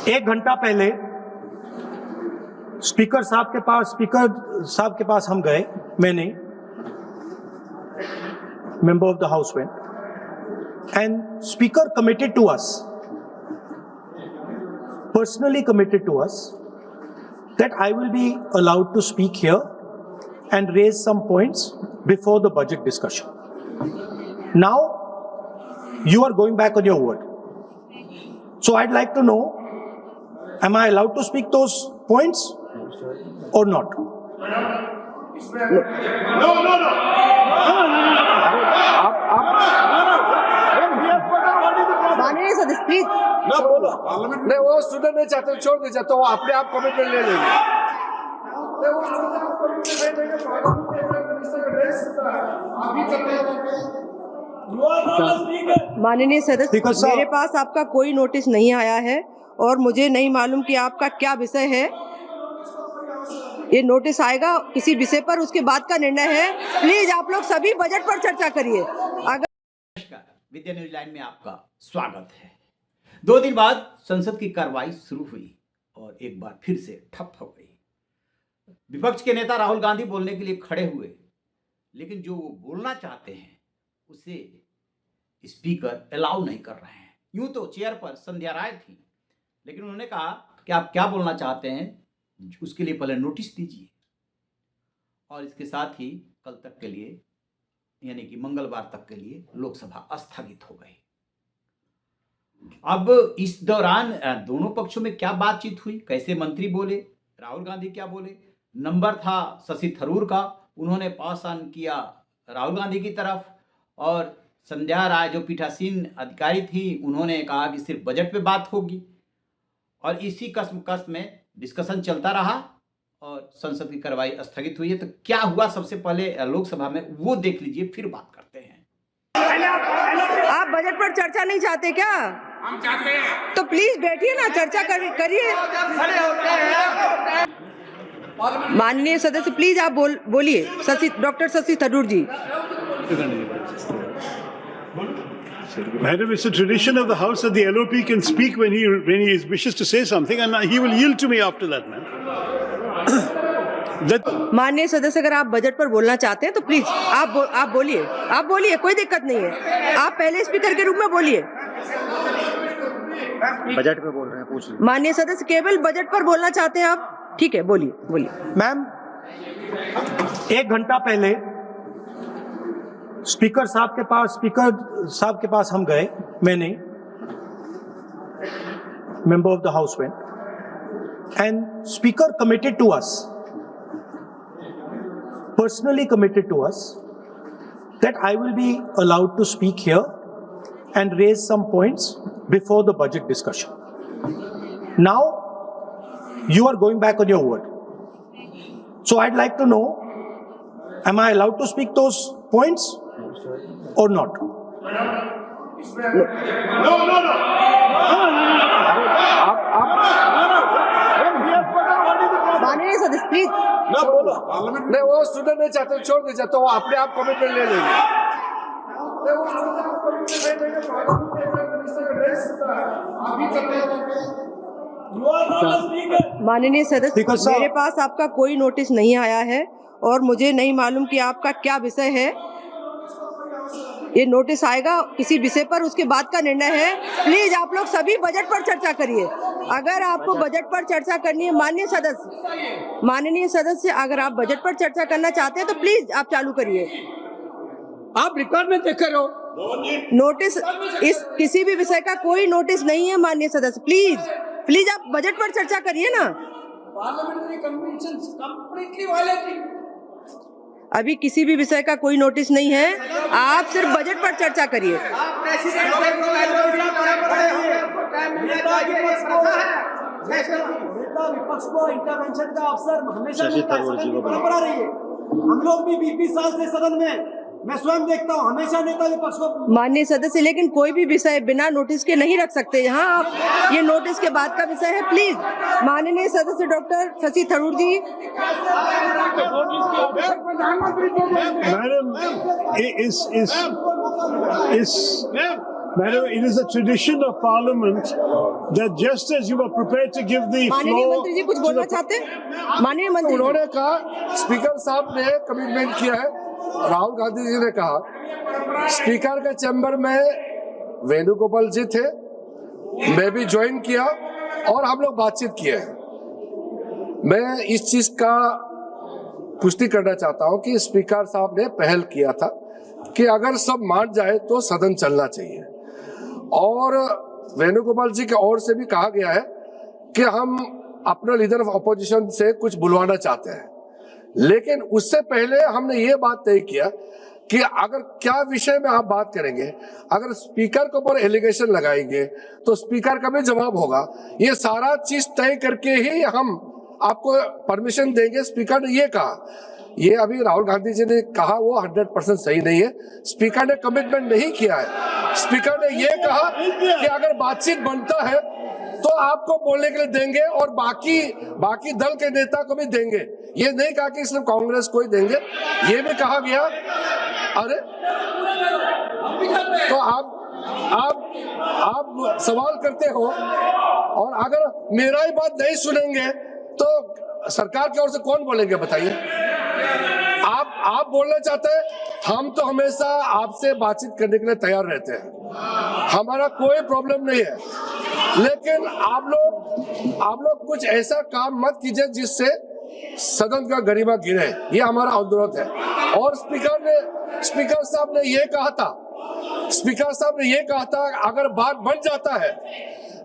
एक घंटा पहले स्पीकर साहब के पास हम गए, मैंने, member of the house went, and speaker committed to us, personally committed to us, that I will be allowed to speak here and raise some points before the budget discussion. Now you are going back on your word. So I'd like to know, am I allowed to speak those points or not? माननीय सदस्य please ना बोलो। नहीं, वो सुनना नहीं चाहते, छोड़ दीजिए, तो वो अपने आप कमिटमेंट ले लेंगे। माननीय सदस्य, Speaker साहब। मेरे पास आपका कोई नोटिस नहीं आया है और मुझे नहीं मालूम कि आपका क्या विषय है। ये नोटिस आएगा किसी विषय पर, उसके बाद का निर्णय है। प्लीज आप लोग सभी बजट पर चर्चा करिए। अगर नमस्कार, विद्या न्यूज लाइन में आपका स्वागत है। 2 दिन बाद संसद की कार्रवाई शुरू हुई और एक बार फिर से ठप हो गई। विपक्ष के नेता राहुल गांधी बोलने के लिए खड़े हुए, लेकिन जो वो बोलना चाहते हैं उसे स्पीकर अलाउ नहीं कर रहे हैं। यूं तो चेयर पर संध्या राय थी, लेकिन उन्होंने कहा कि आप क्या बोलना चाहते हैं उसके लिए पहले नोटिस दीजिए, और इसके साथ ही कल तक के लिए, यानी कि मंगलवार तक के लिए लोकसभा स्थगित हो गई। अब इस दौरान दोनों पक्षों में क्या बातचीत हुई, कैसे मंत्री बोले, राहुल गांधी क्या बोले। नंबर था शशि थरूर का, उन्होंने पास ऑन किया राहुल गांधी की तरफ, और संध्या राय जो पीठासीन अधिकारी थी उन्होंने कहा कि सिर्फ बजट पे बात होगी। और इसी कसम में डिस्कशन चलता रहा और संसद की कार्रवाई स्थगित हुई है। तो क्या हुआ सबसे पहले लोकसभा में, वो देख लीजिए, फिर बात करते हैं। आप बजट पर चर्चा नहीं चाहते क्या? हम चाहते हैं। तो प्लीज बैठिए ना, चर्चा करिए। माननीय सदस्य प्लीज आप बोलिए। Doctor Shashi Tharoor ji. Madam, it's a tradition of the House that the LOP can speak when he wishes to say something, and he will yield to me after that, ma'am. माननीय सदस्य, अगर आप बजट पर बोलना चाहते हैं तो प्लीज आप बोलिए, कोई दिक्कत नहीं है। आप पहले स्पीकर के रूप में बोलिए। बजट पे बोल रहे हैं, पूछ लीजिए। माननीय सदस्य, केवल बजट पर बोलना चाहते हैं आप? ठीक है, बोलिए। मैम, एक घंटा पहले स्पीकर साहब के पास हम गए, मैंने, member of the house went, and speaker committed to us, personally committed to us, that I will be allowed to speak here and raise some points before the budget discussion. Now you are going back on your word. So I'd like to know, am I allowed to speak those points or not? माननीय सदस्य please ना बोलो। नहीं, वो सुनना नहीं चाहते, छोड़ दीजिए, तो वो अपने आप कमिटमेंट ले लेंगे। माननीय सदस्य, स्पीकर साहब। मेरे पास आपका कोई नोटिस नहीं आया है और मुझे नहीं मालूम कि आपका क्या विषय है। ये नोटिस आएगा किसी विषय पर, उसके बाद का निर्णय है। प्लीज आप लोग सभी बजट पर चर्चा करिए। अगर आपको बजट पर चर्चा करनी है, माननीय सदस्य, अगर आप बजट पर चर्चा करना चाहते हैं तो प्लीज आप चालू करिए। आप रिकॉर्ड में देख रहे हो। नोटिस, इस किसी भी विषय का कोई नोटिस नहीं है। माननीय सदस्य प्लीज आप बजट पर चर्चा करिए ना। Parliamentary convention completely violated. अभी किसी भी विषय का कोई नोटिस नहीं है, आप सिर्फ बजट पर चर्चा करिए। विपक्ष को इंटरवेंशन का अवसर हमेशा शशि थरूर जी को परंपरा रही है। हम लोग भी 20 साल से सदन में, मैं स्वयं देखता हूँ, हमेशा नेता विपक्ष को। माननीय सदस्य, लेकिन कोई भी विषय बिना नोटिस के नहीं रख सकते यहाँ आप। ये नोटिस के बाद का विषय है। प्लीज माननीय सदस्य doctor Shashi Tharoor ji. Madam, Madam, it is a tradition of Parliament that just as you were prepared to give the माननीय floor मंत्री जी कुछ to बोलना the चाहते हैं? माननीय मंत्री जी। उन्होंने कहा, स्पीकर साहब ने कमिटमेंट किया है, राहुल गांधी जी ने कहा, स्पीकर के चैम्बर में वेणुगोपाल जी थे, मैं भी ज्वाइन किया और हम लोग बातचीत किए। मैं इस चीज का पुष्टि करना चाहता हूं कि स्पीकर साहब ने पहल किया था कि अगर सब मान जाए तो सदन चलना चाहिए, और वेणुगोपाल जी की ओर से भी कहा गया है कि हम अपने लीडर ऑफ अपोजिशन से कुछ बुलवाना चाहते हैं, लेकिन उससे पहले हमने ये बात तय किया कि अगर क्या विषय में आप बात करेंगे, अगर स्पीकर के ऊपर एलिगेशन लगाएंगे तो स्पीकर का भी जवाब होगा। ये सारा चीज तय करके ही हम आपको परमिशन देंगे। स्पीकर ने ये कहा, ये अभी राहुल गांधी जी ने कहा वो 100% सही नहीं है। स्पीकर ने कमिटमेंट नहीं किया है। स्पीकर ने ये कहा कि अगर बातचीत बनता है तो आपको बोलने के लिए देंगे और बाकी दल के नेता को भी देंगे। ये नहीं कहा कि सिर्फ कांग्रेस को ही देंगे, ये भी कहा गया। अरे तो आप सवाल करते हो, और अगर मेरा ही बात नहीं सुनेंगे तो सरकार की ओर से कौन बोलेंगे बताइए? आप बोलना चाहते हैं, हम तो हमेशा आपसे बातचीत करने के लिए तैयार रहते हैं, हमारा कोई प्रॉब्लम नहीं है, लेकिन आप लोग कुछ ऐसा काम मत कीजिए जिससे सदन का गरिमा गिरे, ये हमारा अनुरोध है। और स्पीकर साहब ने ये कहा था अगर बात बन जाता है,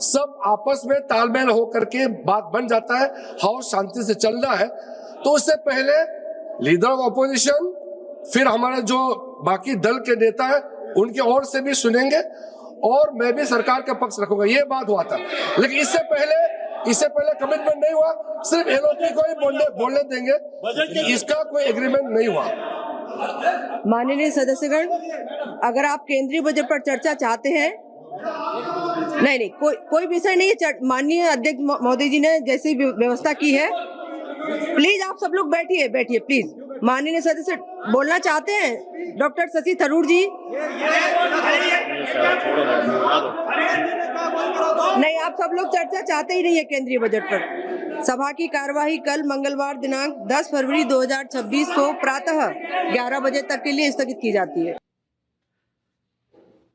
सब आपस में तालमेल होकर के बात बन जाता है, हाउस शांति से चल रहा है, तो उससे पहले लीडर ऑफ अपोजिशन, फिर हमारे जो बाकी दल के नेता है उनकी ओर से भी सुनेंगे, और मैं भी सरकार का पक्ष रखूंगा। ये बात हुआ था, लेकिन इससे पहले कमिटमेंट नहीं हुआ, सिर्फ एलओपी को ही बोलने देंगे, इसका कोई एग्रीमेंट नहीं हुआ। माननीय सदस्यगण, अगर आप केंद्रीय बजट पर चर्चा चाहते हैं, नहीं, कोई विषय नहीं है। माननीय अध्यक्ष महोदय जी ने जैसी व्यवस्था की है, प्लीज आप सब लोग बैठिए प्लीज। माननीय सदस्य बोलना चाहते हैं, डॉक्टर शशि थरूर जी। नहीं, आप सब लोग चर्चा चाहते ही नहीं है केंद्रीय बजट पर। सभा की कार्यवाही कल मंगलवार दिनांक 10 फरवरी 2026 को प्रातः 11 बजे तक के लिए स्थगित की जाती है।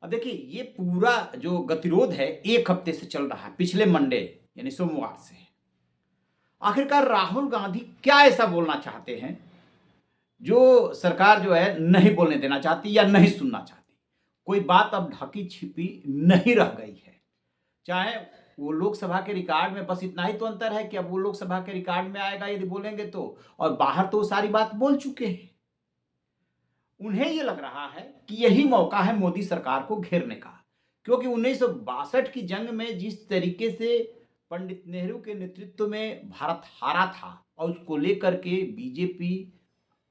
अब देखिए, ये पूरा जो गतिरोध है 1 हफ्ते से चल रहा है, पिछले मंडे यानी सोमवार से। आखिरकार राहुल गांधी क्या ऐसा बोलना चाहते हैं जो सरकार जो है नहीं बोलने देना चाहती या नहीं सुनना चाहती? कोई बात अब ढकी छिपी नहीं रह गई है। चाहे वो लोकसभा के रिकॉर्ड में, बस इतना ही तो अंतर है कि अब वो लोकसभा के रिकॉर्ड में आएगा यदि बोलेंगे तो, और बाहर तो सारी बात बोल चुके हैं। उन्हें ये लग रहा है कि यही मौका है मोदी सरकार को घेरने का, क्योंकि 1962 की जंग में जिस तरीके से पंडित नेहरू के नेतृत्व में भारत हारा था और उसको लेकर के बीजेपी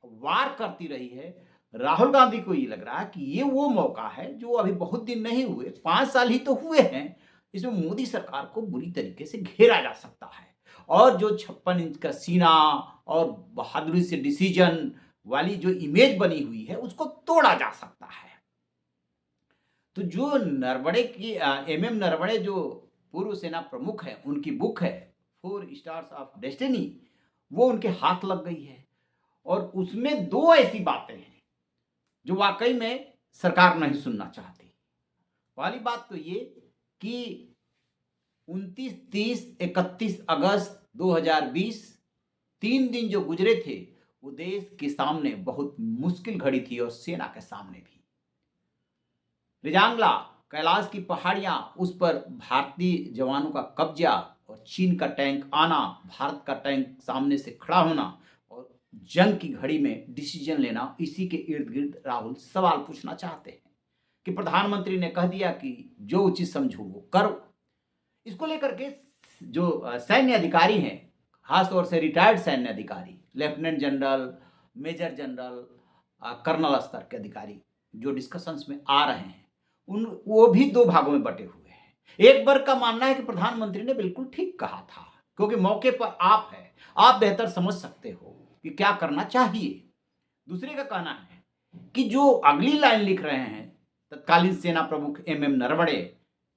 वार करती रही है, राहुल गांधी को ये लग रहा है कि ये वो मौका है जो अभी बहुत दिन नहीं हुए, 5 साल ही तो हुए हैं, इसमें मोदी सरकार को बुरी तरीके से घेरा जा सकता है, और जो 56 इंच का सीना और बहादुरी से डिसीजन वाली जो इमेज बनी हुई है उसको तोड़ा जा सकता है। तो जो नरवणे की MM नरवणे जो पूर्व सेना प्रमुख है, उनकी बुक है 4 स्टार्स ऑफ डेस्टिनी, वो उनके हाथ लग गई है, और उसमें 2 ऐसी बातें हैं जो वाकई में सरकार नहीं सुनना चाहती। पहली बात तो ये कि 29, 30, 31 अगस्त 2020 3 दिन जो गुजरे थे वो देश के सामने बहुत मुश्किल घड़ी थी, और सेना के सामने भी। रिजांगला, कैलाश की पहाड़ियां, उस पर भारतीय जवानों का कब्जा और चीन का टैंक आना, भारत का टैंक सामने से खड़ा होना और जंग की घड़ी में डिसीजन लेना, इसी के इर्द गिर्द राहुल सवाल पूछना चाहते हैं कि प्रधानमंत्री ने कह दिया कि जो उचित समझो वो करो। इसको लेकर के जो सैन्य अधिकारी हैं, खासतौर से रिटायर्ड सैन्य अधिकारी, lieutenant general, major general, colonel स्तर के अधिकारी जो डिस्कशंस में आ रहे हैं, वो भी 2 भागों में बटे हुए हैं। एक वर्ग का मानना है कि प्रधानमंत्री ने बिल्कुल ठीक कहा था, क्योंकि मौके पर आप हैं, आप बेहतर समझ सकते हो कि क्या करना चाहिए। दूसरे का कहना है कि जो अगली लाइन लिख रहे हैं तत्कालीन सेना प्रमुख MM नरवणे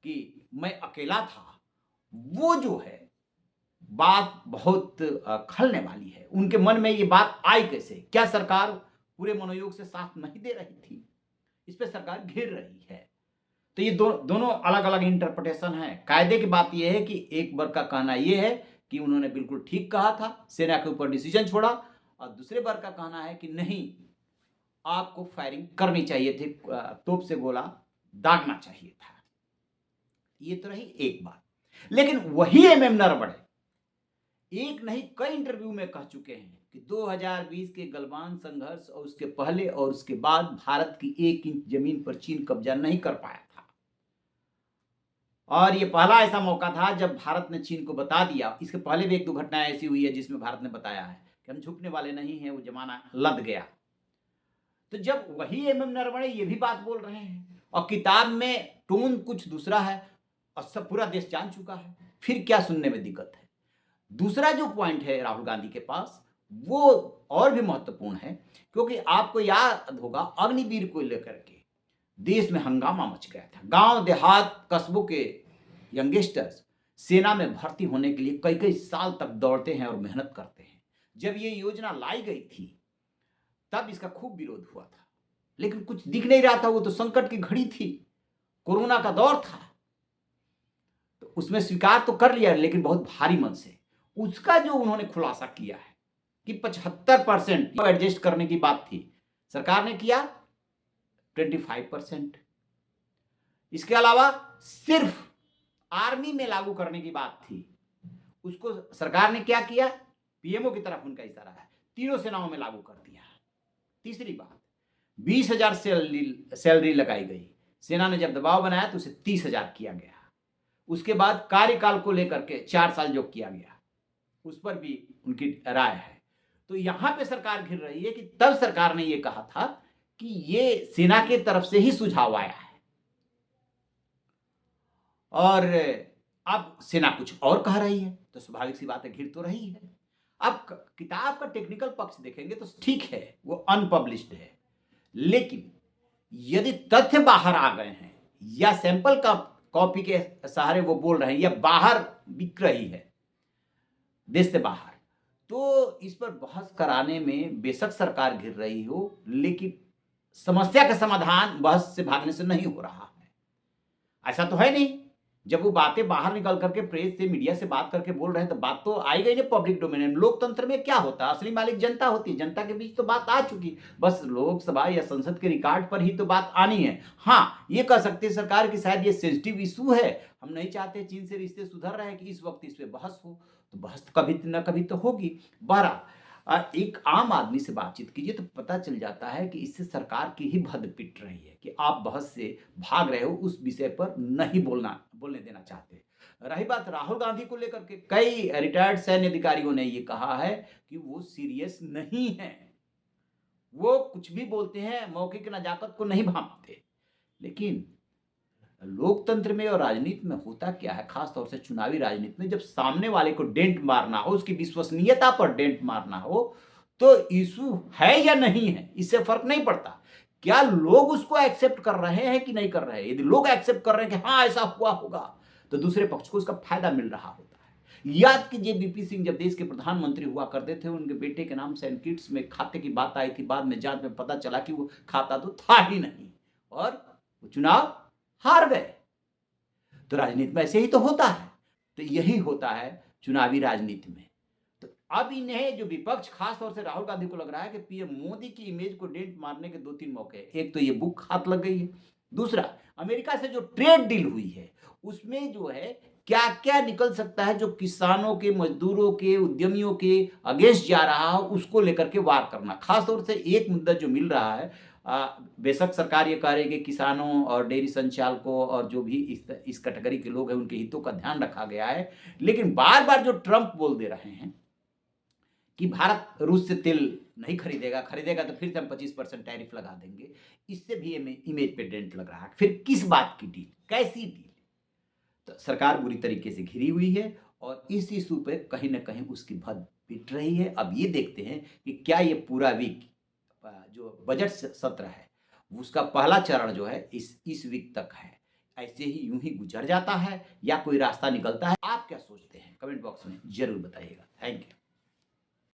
कि मैं अकेला था, वो जो है बात बहुत खलने वाली है। उनके मन में ये बात आई कैसे? क्या सरकार पूरे मनोयोग से साथ नहीं दे रही थी? इस पे सरकार घिर रही है। तो ये दोनों अलग अलग इंटरप्रिटेशन है। कायदे की बात यह है कि एक वर्ग का कहना यह है कि उन्होंने बिल्कुल ठीक कहा था, सेना के ऊपर डिसीजन छोड़ा, और दूसरे वर्ग का कहना है कि नहीं, आपको फायरिंग करनी चाहिए थी, तोप से गोला दागना चाहिए था। ये तो रही एक बात। लेकिन वही MM नरवणे एक नहीं कई इंटरव्यू में कह चुके हैं कि 2020 के गलवान संघर्ष और उसके पहले और उसके बाद भारत की 1 इंच जमीन पर चीन कब्जा नहीं कर पाया था, और ये पहला ऐसा मौका था जब भारत ने चीन को बता दिया। इसके पहले भी 1-2 घटनाएं ऐसी हुई है जिसमें भारत ने बताया है कि हम झुकने वाले नहीं हैं, वो जमाना लद गया। तो जब वही MM नरवणे ये भी बात बोल रहे हैं और किताब में टोन कुछ दूसरा है और सब पूरा देश जान चुका है, फिर क्या सुनने में दिक्कत है? दूसरा जो पॉइंट है राहुल गांधी के पास, वो और भी महत्वपूर्ण है, क्योंकि आपको याद होगा अग्निवीर को लेकर के देश में हंगामा मच गया था। गांव देहात कस्बों के यंगस्टर्स सेना में भर्ती होने के लिए कई कई साल तक दौड़ते हैं और मेहनत करते हैं। जब ये योजना लाई गई थी तब इसका खूब विरोध हुआ था, लेकिन कुछ दिख नहीं रहा था। वो तो संकट की घड़ी थी, कोरोना का दौर था, तो उसमें स्वीकार तो कर लिया, लेकिन बहुत भारी मन से। उसका जो उन्होंने खुलासा किया है कि 75% एडजस्ट करने की बात थी, सरकार ने किया 25%। इसके अलावा सिर्फ आर्मी में लागू करने की बात थी, उसको सरकार ने क्या किया? PMO की तरफ उनका इशारा है, तीनों सेनाओं में लागू कर दिया। तीसरी बात, 20,000 सैलरी लगाई गई। सेना ने जब दबाव बनाया तो उसे 30,000 किया गया। उसके बाद कार्यकाल को लेकर के 4 साल जो किया गया, उस पर भी उनकी राय है। तो यहां पे सरकार घिर रही है कि तब सरकार ने यह कहा था कि ये सेना के तरफ से ही सुझाव आया है, और अब सेना कुछ और कह रही है, तो स्वाभाविक सी बात है, घिर तो रही है। अब किताब का टेक्निकल पक्ष देखेंगे तो ठीक है, वो अनपब्लिश्ड है, लेकिन यदि तथ्य बाहर आ गए हैं या सैंपल का कॉपी के सहारे वो बोल रहे हैं या बाहर बिक रही है देश से बाहर, तो इस पर बहस कराने में बेशक सरकार घिर रही हो, लेकिन समस्या का समाधान बहस से भागने से नहीं हो रहा है। ऐसा तो है नहीं। जब वो बातें बाहर निकल करके प्रेस से, मीडिया से बात करके बोल रहे हैं, तो बात तो आई गई ना पब्लिक डोमेन में। लोकतंत्र में क्या होता है? असली मालिक जनता होती है, जनता के बीच तो बात आ चुकी, बस लोकसभा या संसद के रिकॉर्ड पर ही तो बात आनी है। हाँ, ये कह सकते हैं सरकार की शायद ये सेंसिटिव इशू है, हम नहीं चाहते चीन से रिश्ते सुधर रहे हैं कि इस वक्त इस पर बहस हो, तो बहस तो कभी न कभी तो होगी। बहरहाल एक आम आदमी से बातचीत कीजिए तो पता चल जाता है कि इससे सरकार की ही भद पिट रही है कि आप बहस से भाग रहे हो, उस विषय पर नहीं बोलने देना चाहते। रही बात राहुल गांधी को लेकर के, कई रिटायर्ड सैन्य अधिकारियों ने ये कहा है कि वो सीरियस नहीं है, वो कुछ भी बोलते हैं, मौके की नजाकत को नहीं भांपते। लेकिन लोकतंत्र में और राजनीति में होता क्या है, खासतौर से चुनावी राजनीति में, जब सामने वाले को डेंट मारना हो, उसकी विश्वसनीयता पर डेंट मारना हो, तो इशू है या नहीं है, इससे फर्क नहीं पड़ता। क्या लोग उसको एक्सेप्ट कर रहे हैं कि नहीं कर रहे हैं? यदि लोग एक्सेप्ट कर रहे हैं कि हाँ ऐसा हुआ होगा, तो दूसरे पक्ष को उसका फायदा मिल रहा होता है। याद कीजिए BP सिंह जब देश के प्रधानमंत्री हुआ करते थे, उनके बेटे के नाम सेंट किट्स में खाते की बात आई थी। बाद में जांच में पता चला कि वो खाता तो था ही नहीं, और वो चुनाव हार गए। तो राजनीति में ऐसे ही तो होता है। तो यही होता है चुनावी राजनीति में। तो अब इन्हें जो विपक्ष, खास तौर से राहुल गांधी को लग रहा है कि PM मोदी की इमेज को डेंट मारने के 2-3 मौके। एक तो ये बुक हाथ लग गई है, दूसरा अमेरिका से जो ट्रेड डील हुई है उसमें जो है क्या क्या निकल सकता है, जो किसानों के, मजदूरों के, उद्यमियों के अगेंस्ट जा रहा है, उसको लेकर के वार करना। खासतौर से एक मुद्दा जो मिल रहा है, बेशक सरकार ये कह रही है कि किसानों और डेयरी संचालकों और जो भी इस कैटेगरी के लोग हैं उनके हितों का ध्यान रखा गया है, लेकिन बार बार जो ट्रंप बोल दे रहे हैं कि भारत रूस से तेल नहीं खरीदेगा तो फिर से हम 25% टैरिफ लगा देंगे, इससे भी इमेज पे डेंट लग रहा है। फिर किस बात की डील, कैसी डील? तो सरकार बुरी तरीके से घिरी हुई है और इस इशू पे कहीं ना कहीं उसकी भद पिट रही है। अब ये देखते हैं कि क्या ये पूरा वीक जो बजट सत्र है उसका पहला चरण जो है इस वीक तक है। ऐसे ही यूं ही गुजर जाता है या कोई रास्ता निकलता है? आप क्या सोचते हैं? कमेंट बॉक्स में जरूर बताइएगा। Thank you.